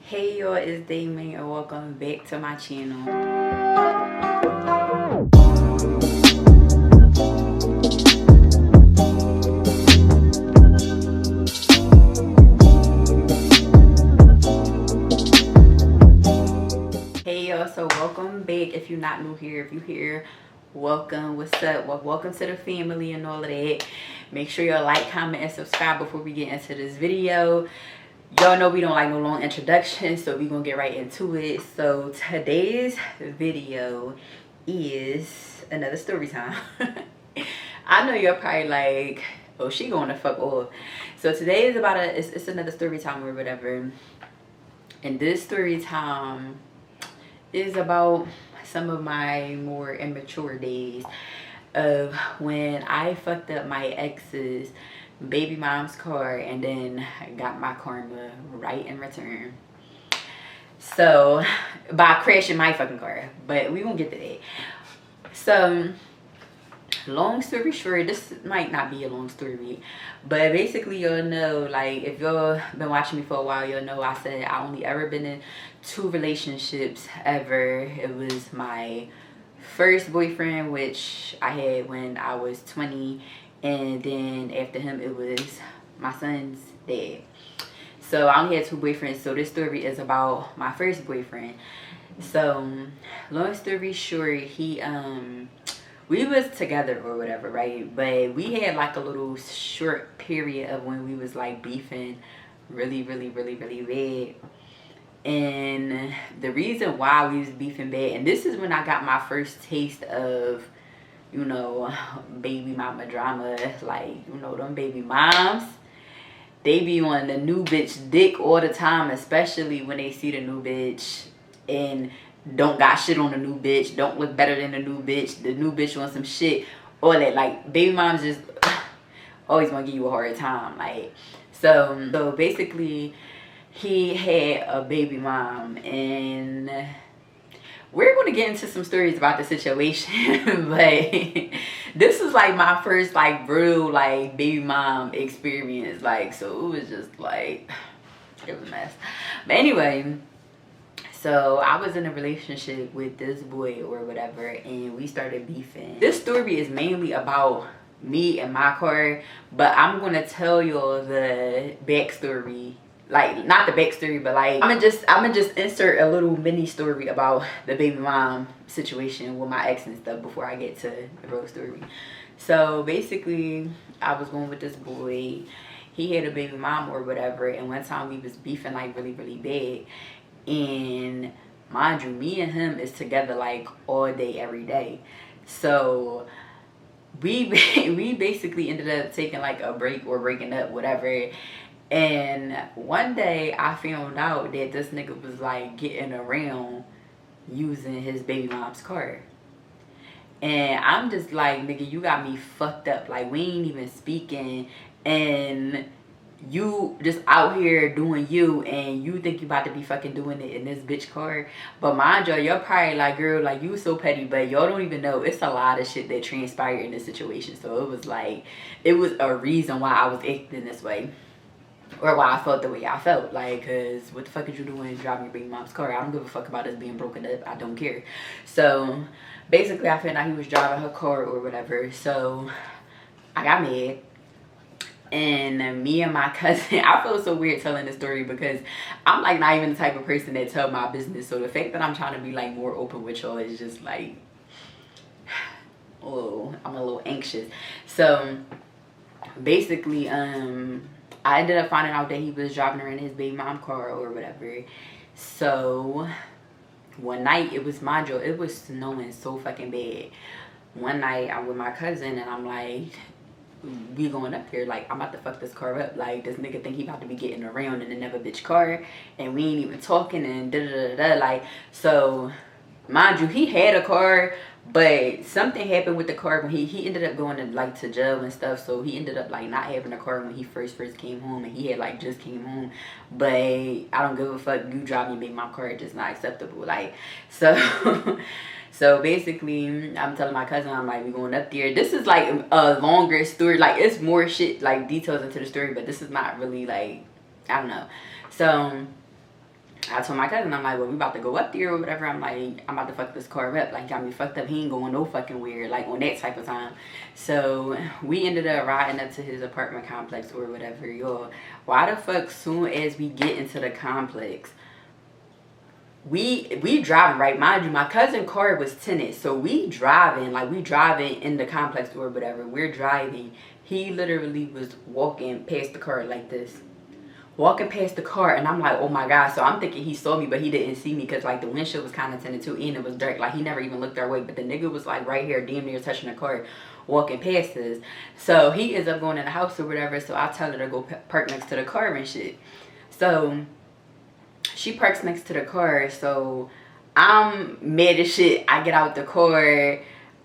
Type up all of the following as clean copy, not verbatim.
Hey y'all, it's Dai Ming and welcome back to my channel. Hey y'all, so welcome back. If you're not new here, if you're here, welcome. What's up? Well, welcome to the family and all of that. Make sure you like, comment, and subscribe before we get into this video. Y'all know we don't like no long introductions, so we're gonna get right into it. So today's video is another story time. I know you're probably like, oh, she going to fuck off. So today is about it's another story time or whatever. And this story time is about some of my more immature days of when I fucked up my ex's baby mom's car and then got my karma right in return. So by crashing my fucking car, but we won't get to that. So long story short, this might not be a long story, but basically y'all know, like, if y'all been watching me for a while, you'll know I said I only ever been in 2 relationships ever. It was my first boyfriend, which I had when I was 20, and then after him it was my son's dad. So I only had 2 boyfriends. So this story is about my first boyfriend. So long story short, he we was together or whatever, right? But we had like a little short period of when we was like beefing really bad. And the reason why we was beefing bad, and this is when I got my first taste of, you know, baby mama drama. Like, you know, them baby moms, they be on the new bitch dick all the time, especially when they see the new bitch and don't got shit on the new bitch, don't look better than the new bitch wants some shit, all that. Like, baby moms just always want to give you a hard time. Like, so basically he had a baby mom, and we're going to get into some stories about the situation. But this is like my first like real like baby mom experience. Like, so it was just like, it was a mess. But anyway, so I was in a relationship with this boy or whatever, and we started beefing. This story is mainly about me and my car, but I'm gonna tell y'all the backstory. Like, not the backstory, but like I'm gonna just insert a little mini story about the baby mom situation with my ex and stuff before I get to the real story. So basically, I was going with this boy. He had a baby mom or whatever, and one time we was beefing like really bad. And mind you, me and him is together like all day every day. So we basically ended up taking like a break or breaking up, whatever. And one day I found out that this nigga was like getting around using his baby mom's car. And I'm just like, nigga, you got me fucked up. Like, we ain't even speaking, and you just out here doing you, and you think you about to be fucking doing it in this bitch car. But mind y'all, you're probably like, girl, like, you so petty, but y'all don't even know it's a lot of shit that transpired in this situation. So it was like, it was a reason why I was acting this way, or why I felt the way I felt. Like, cause what the fuck is you doing driving your baby mom's car? I don't give a fuck about us being broken up. I don't care. So basically, I found out he was driving her car or whatever. So I got mad. And me and my cousin, I feel so weird telling this story because I'm like not even the type of person that tell my business. So the fact that I'm trying to be like more open with y'all is just like, oh, I'm a little anxious. So basically, I ended up finding out that he was driving her in his baby mom car or whatever. So one night, it was, mind you, it was snowing so fucking bad. One night I'm with my cousin and I'm like, we going up there, like, I'm about to fuck this car up. Like, this nigga think he about to be getting around in another bitch car, and we ain't even talking, and da-da-da-da. Like, so mind you, he had a car, but something happened with the car when he ended up going to like to jail and stuff. So he ended up like not having a car when he first came home, and he had like just came home. But I don't give a fuck, you driving me my car, it's just not acceptable. Like, so so basically, I'm telling my cousin, I'm like, we going up there. This is like a longer story. Like, it's more shit, like details into the story, but this is not really like, I don't know. So I told my cousin, I'm like, well, we about to go up there or whatever. I'm like, I'm about to fuck this car up. Like, got me fucked up. He ain't going no fucking weird, like, on that type of time. So we ended up riding up to his apartment complex or whatever. Yo, why the fuck soon as we get into the complex, we driving, right? Mind you, my cousin car was tinted, so we driving in the complex or whatever. We're driving. He literally was walking past the car like this, walking past the car, and I'm like, oh my god. So I'm thinking he saw me, but he didn't see me because like the windshield was kind of tinted too, and it was dark. Like he never even looked our way, but the nigga was like right here, damn near touching the car, walking past us. So he ends up going in the house or whatever. So I tell her to go park next to the car and shit. So she parks next to the car, so I'm mad as shit. I get out the car.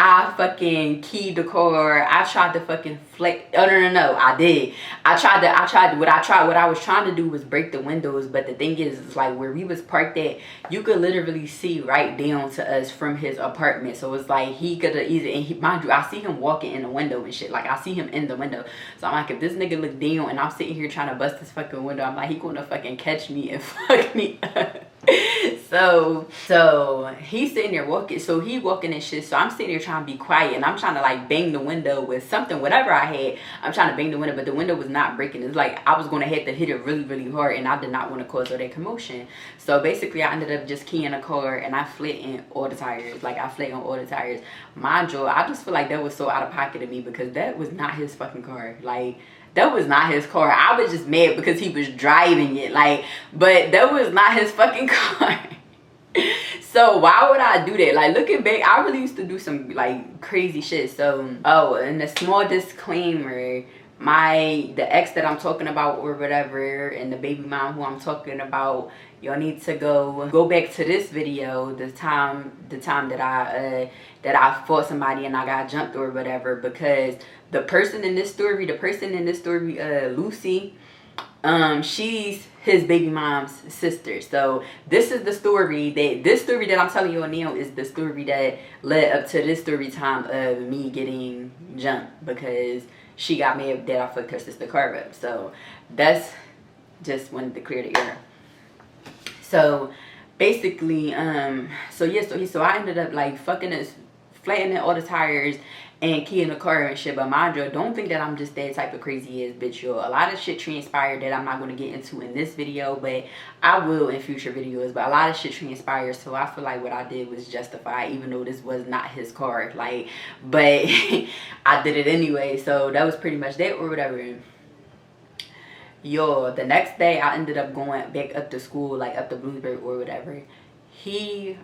I fucking keyed the car. I tried to fucking flex. Oh, no, I did. What I was trying to do was break the windows, but the thing is like where we was parked at, you could literally see right down to us from his apartment. So it's like he could have easily, and he, mind you, I see him walking in the window and shit. Like I see him in the window. So I'm like, if this nigga look down and I'm sitting here trying to bust this fucking window, I'm like, he gonna fucking catch me and fuck me up. So he's sitting there walking, so he walking and shit. So I'm sitting there trying to be quiet, and I'm trying to like bang the window with something, whatever I had. I'm trying to bang the window, but the window was not breaking. It's like I was gonna have to hit it really, really hard, and I did not want to cause all that commotion. So basically, I ended up just keying the car, and I flat in all the tires. Like I flat on all the tires. Mind you, I just feel like that was so out of pocket of me because that was not his fucking car. Like, that was not his car. I was just mad because he was driving it. Like, but that was not his fucking car. So why would I do that? Like, looking back, I really used to do some like crazy shit. So, oh, and a small disclaimer, the ex that I'm talking about or whatever, and the baby mom who I'm talking about, y'all need to go back to this video, the time that I fought somebody and I got jumped or whatever, because the person in this story, Lucy, she's his baby mom's sister. So this is the story that I'm telling you now is the story that led up to this story time of me getting jumped because she got mad that I fucked her sister car up. So that's just wanted to clear the air. So basically, so I ended up like fucking this, flattening all the tires and keying the car and shit. But mind you, don't think that I'm just that type of crazy ass bitch, yo. A lot of shit transpired that I'm not going to get into in this video, but I will in future videos. But a lot of shit transpired, so I feel like what I did was justified, even though this was not his car. Like, but I did it anyway, so that was pretty much that or whatever. Yo, the next day I ended up going back up to school, like up to Bloomsburg or whatever. He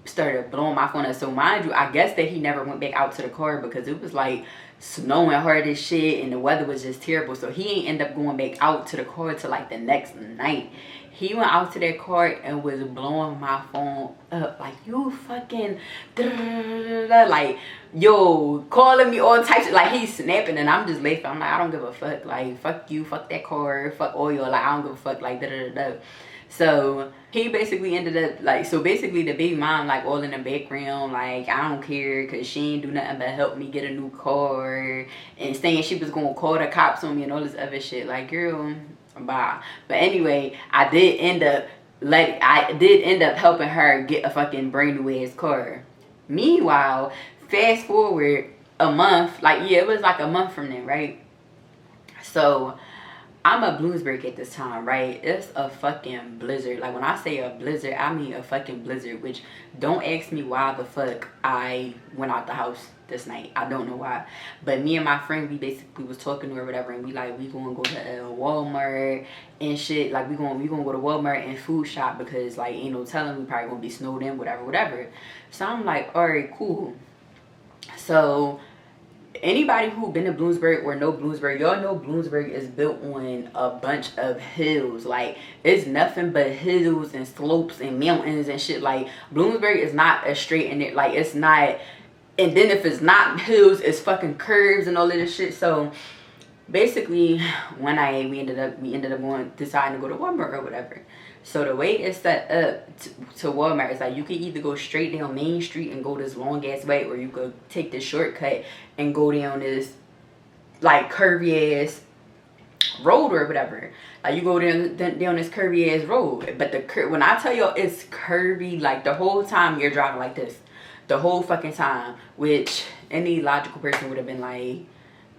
started blowing my phone up. So mind you, I guess that he never went back out to the car because it was like snowing hard as shit and the weather was just terrible. So he ain't end up going back out to the car till like the next night. He went out to that car and was blowing my phone up like, you fucking like, yo, calling me all types of, like, he's snapping and I'm just laughing. I'm like, I don't give a fuck. Like, fuck you, fuck that car, fuck oil. Like, I don't give a fuck. Like, So he basically ended up like, so basically the baby mom like all in the background, like, I don't care because she ain't do nothing but help me get a new car and saying she was gonna call the cops on me and all this other shit. Like, girl, bye. But anyway, I did end up helping her get a fucking brand new ass car. Meanwhile, fast forward a month, like, yeah, it was like a month from then, right? So I'm at Bloomsburg at this time, right? It's a fucking blizzard. Like, when I say a blizzard, I mean a fucking blizzard. Which, don't ask me why the fuck I went out the house this night. I don't know why. But me and my friend, we basically was talking or whatever, and we gonna go to Walmart and shit. Like, we gonna go to Walmart and food shop because, like, ain't no telling, we probably gonna be snowed in, whatever. So I'm like, all right, cool. So anybody who been to Bloomsburg or know Bloomsburg, y'all know Bloomsburg is built on a bunch of hills. Like, it's nothing but hills and slopes and mountains and shit. Like, Bloomsburg is not a straight in it. Like, it's not. And then if it's not hills, it's fucking curves and all of this shit. So basically, we ended up deciding to go to Walmart or whatever. So the way it's set up to Walmart is like, you can either go straight down Main Street and go this long ass way, or you could take this shortcut and go down this like curvy ass road or whatever. Like you go down this curvy ass road, but when I tell you it's curvy, like the whole time you're driving like this, the whole fucking time. Which any logical person would have been like,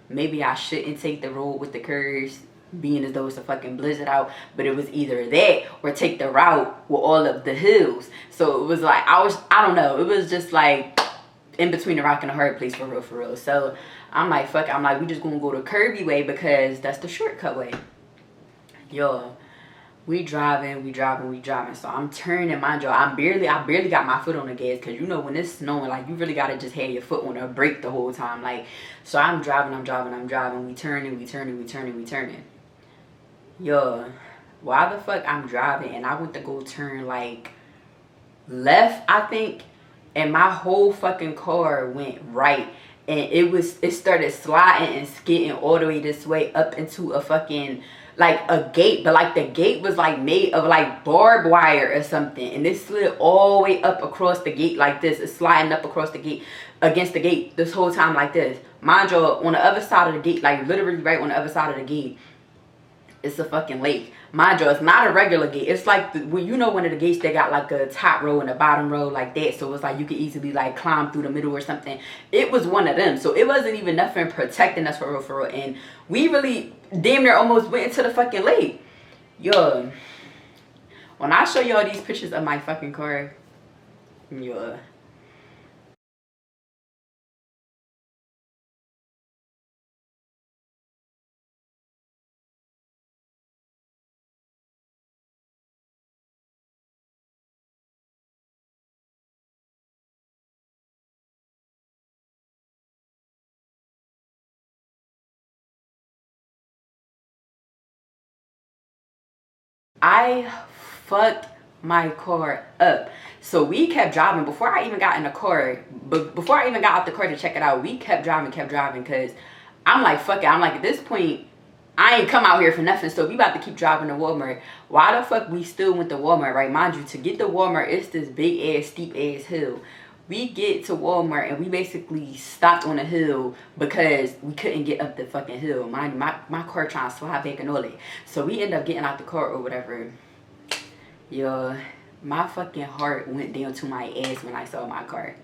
maybe I shouldn't take the road with the curves, being as though it's a fucking blizzard out. But it was either that or take the route with all of the hills. So it was like I don't know. It was just like in between a rock and a hard place, for real. So I'm like, fuck it. I'm like, we just gonna go the curvy way because that's the shortcut way. Yo, we driving. So I'm turning, mind you, I barely got my foot on the gas, because you know when it's snowing, like you really gotta just have your foot on the brake the whole time. Like, so I'm driving. We turning. Yo, why the fuck I'm driving and I went to go turn like left, I think, and my whole fucking car went right, and it started sliding and skidding all the way this way up into a fucking like a gate, but like the gate was like made of like barbed wire or something, and it slid all the way up across the gate like this. It's sliding up across the gate, against the gate this whole time like this. Mind you, on the other side of the gate, like literally right on the other side of the gate, it's a fucking lake. Mind you, it's not a regular gate. It's like, you know, one of the gates that got like a top row and a bottom row like that. So it's like you could easily like climb through the middle or something. It was one of them. So it wasn't even nothing protecting us, for real. And we really damn near almost went into the fucking lake. Yo, when I show y'all these pictures of my fucking car, yo, I fucked my car up. So we kept driving before I even got in the car. But before I even got out the car to check it out, we kept driving because I'm like, fuck it. I'm like, at this point, I ain't come out here for nothing. So we about to keep driving to Walmart. Why the fuck we still went to Walmart, right? Mind you, to get to Walmart, it's this big ass, steep ass hill. We get to Walmart and we basically stopped on a hill because we couldn't get up the fucking hill. Mind you, my car trying to slide back and all that. So we end up getting out the car or whatever. Yo, my fucking heart went down to my ass when I saw my car.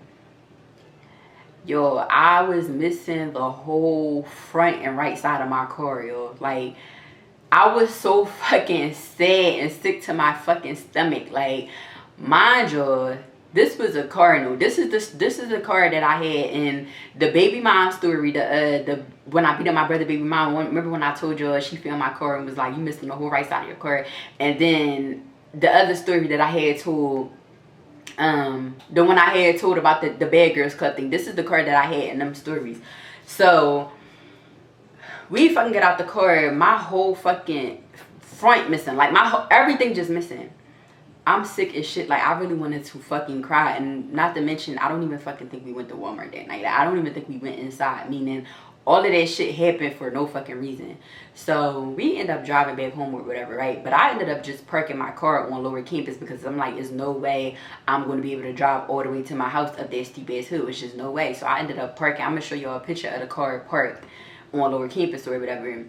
Yo, I was missing the whole front and right side of my car, yo. Like, I was so fucking sad and sick to my fucking stomach. Like, mind you, this was a car. No, this is the car that I had in the baby mom story. The when I beat up my brother baby mom. Remember when I told you she filmed my car and was like, you missing the whole right side of your car. And then the other story that I had told, the one I had told about the Bad Girls Club thing. This is the car that I had in them stories. So we fucking get out the car. My whole fucking front missing. Like everything just missing. I'm sick as shit. Like, I really wanted to fucking cry. And not to mention, I don't even fucking think we went to Walmart that night. Like, I don't even think we went inside. Meaning, all of that shit happened for no fucking reason. So, we end up driving back home or whatever, right? But I ended up just parking my car on Lower Campus because I'm like, there's no way I'm going to be able to drive all the way to my house up that steep ass hill. It's just no way. So, I ended up parking. I'm going to show y'all a picture of the car parked on Lower Campus or whatever.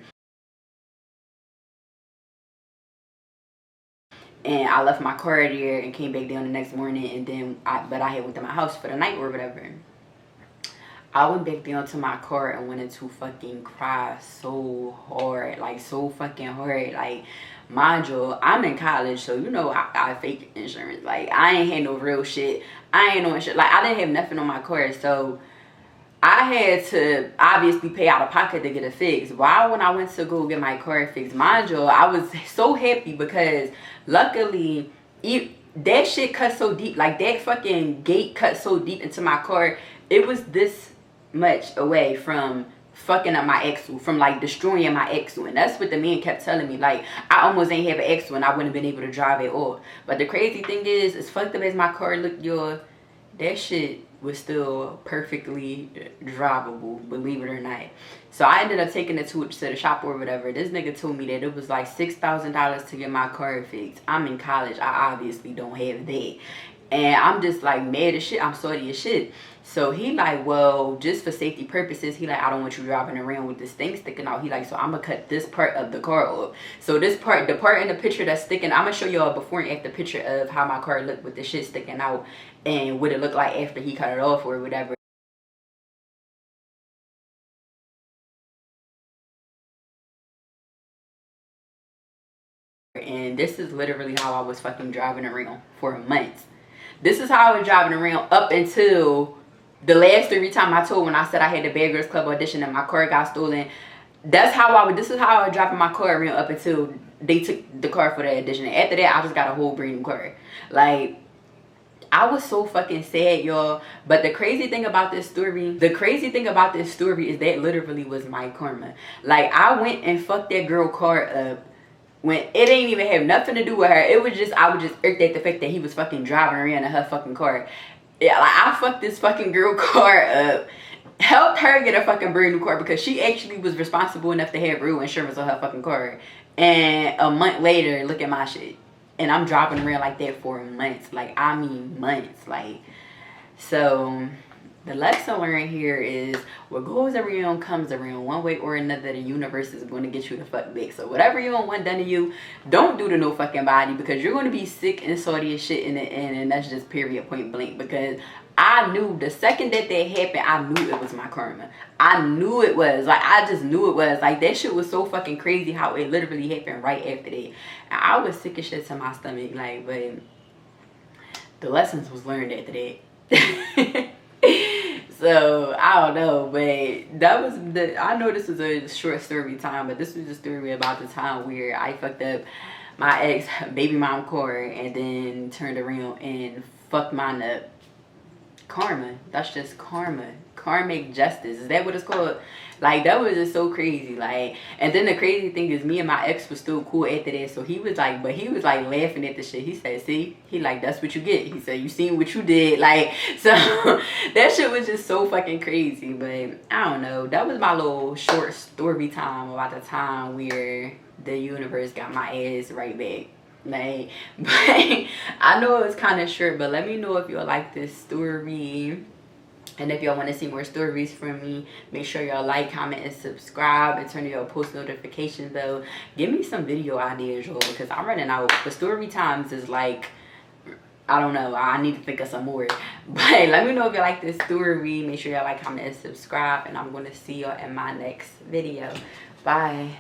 And I left my car there and came back down the next morning. And then, I had went to my house for the night or whatever. I went back down to my car and wanted to fucking cry so hard. Like, so fucking hard. Like, mind you, I'm in college. So, you know, I fake insurance. Like, I ain't had no real shit. I ain't no insurance. Like, I didn't have nothing on my car. So, I had to obviously pay out of pocket to get it fixed. Why, when I went to go get my car fixed, mind you, I was so happy because luckily that shit cut so deep. Like, that fucking gate cut so deep into my car. It was this much away from fucking up my axle, from like destroying my axle. And that's what the man kept telling me. Like, I almost ain't have an axle and I wouldn't have been able to drive at all. But the crazy thing is, as fucked up as my car looked, y'all, that shit was still perfectly drivable, believe it or not. So I ended up taking it to the shop or whatever. This nigga told me that it was like $6,000 to get my car fixed. I'm in college. I obviously don't have that. And I'm just like mad as shit. I'm salty as shit. So he like, well, just for safety purposes, he like, I don't want you driving around with this thing sticking out. He like, so I'm gonna cut this part of the car off. So this part, the part in the picture that's sticking, I'm gonna show y'all a before and after picture of how my car looked with the shit sticking out and what it looked like after he cut it off or whatever. And this is literally how I was fucking driving around for months. This is how I was driving around up until the last time I told when I said I had the Bad Girls Club audition and my car got stolen. That's how I would, this is how I was driving my car around up until they took the car for the audition. And after that, I just got a whole brand new car. Like, I was so fucking sad, y'all. But the crazy thing about this story is that literally was my karma. Like, I went and fucked that girl car up when it ain't even have nothing to do with her. It was just, I was just irked at the fact that he was fucking driving around in her fucking car. Yeah, like, I fucked this fucking girl car up, helped her get a fucking brand new car because she actually was responsible enough to have real insurance on her fucking car. And a month later, look at my shit. And I'm driving around like that for months. Like, I mean months. Like, so the lesson learned here is what goes around comes around. One way or another, the universe is going to get you the fuck back. So whatever you don't want done to you, don't do to no fucking body, because you're going to be sick and salty as shit in the end. And that's just period, point blank. Because I knew the second that happened, I knew it was my karma. I knew it was. Like, I just knew it was. Like, that shit was so fucking crazy how it literally happened right after that. And I was sick as shit to my stomach. Like, but the lessons was learned after that. So I don't know, but that was I know this was a short story time, but this was a story about the time where I fucked up my ex baby mom car and then turned around and fucked mine up. Karma. That's just karma. Karmic justice. Is that what it's called? Like, that was just so crazy. Like, and then the crazy thing is, me and my ex was still cool after that. So he was like, but he was like laughing at the shit. He said, see, he like, that's what you get. He said, you seen what you did. Like, so that shit was just so fucking crazy. But I don't know. That was my little short story time about the time where the universe got my ass right back. Like, but I know it was kind of short, but let me know if y'all like this story. And if y'all want to see more stories from me, make sure y'all like, comment, and subscribe, and turn your post notification bell. Give me some video ideas, y'all, because I'm running out. The story times is like, I don't know, I need to think of some more. But let me know if you like this story. Make sure y'all like, comment, and subscribe, and I'm going to see y'all in my next video. Bye.